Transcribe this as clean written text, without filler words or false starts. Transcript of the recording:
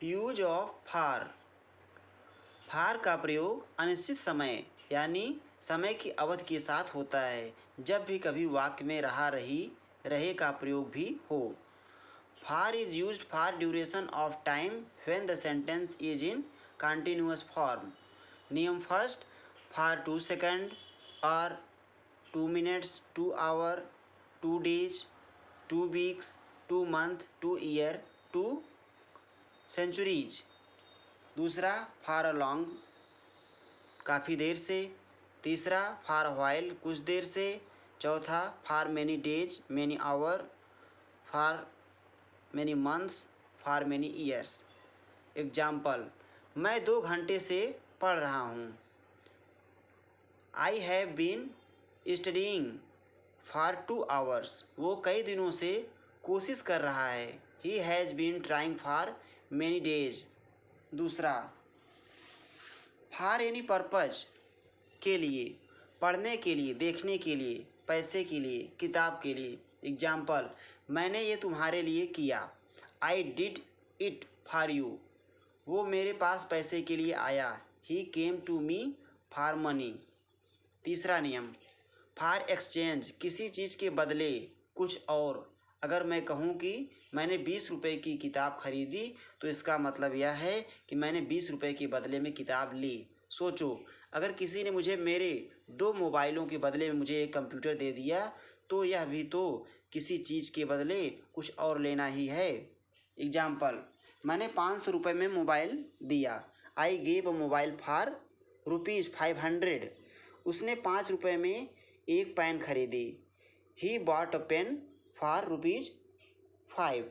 Use of फार। फार का प्रयोग अनिश्चित समय यानी समय की अवधि के साथ होता है, जब भी कभी वाक्य में रहा रही रहे का प्रयोग भी हो। For is used for duration of time when the sentence is in continuous form. नियम फर्स्ट, फॉर 2 सेकंड और 2 minutes, 2 hour, 2 days, 2 weeks, 2 month, 2 year, 2 centuries. दूसरा, फॉर अ लॉन्ग, काफ़ी देर से। तीसरा, फॉर व्हाइल, कुछ देर से। चौथा, for many days, many hour, for many months, for many years. Example, मैं 2 घंटे से पढ़ रहा हूँ। I have been studying for 2 hours, वो कई दिनों से कोशिश कर रहा है। He has been trying for many days. दूसरा, फॉर एनी पर्पज, के लिए, पढ़ने के लिए, देखने के लिए, पैसे के लिए, किताब के लिए। एग्जाम्पल, मैंने ये तुम्हारे लिए किया। I did it for you, वो मेरे पास पैसे के लिए आया। He came to me for money. तीसरा नियम, फॉर एक्सचेंज, किसी चीज़ के बदले कुछ और। अगर मैं कहूँ कि मैंने 20 रुपये की किताब खरीदी, तो इसका मतलब यह है कि मैंने 20 रुपये के बदले में किताब ली। सोचो, अगर किसी ने मुझे मेरे 2 मोबाइलों के बदले में मुझे एक कंप्यूटर दे दिया, तो यह भी तो किसी चीज़ के बदले कुछ और लेना ही है। एग्जाम्पल, मैंने 500 रुपये में मोबाइल दिया। I gave a mobile for ₹500। उसने 5 रुपये में एक पेन खरीदी। He bought a pen for ₹5।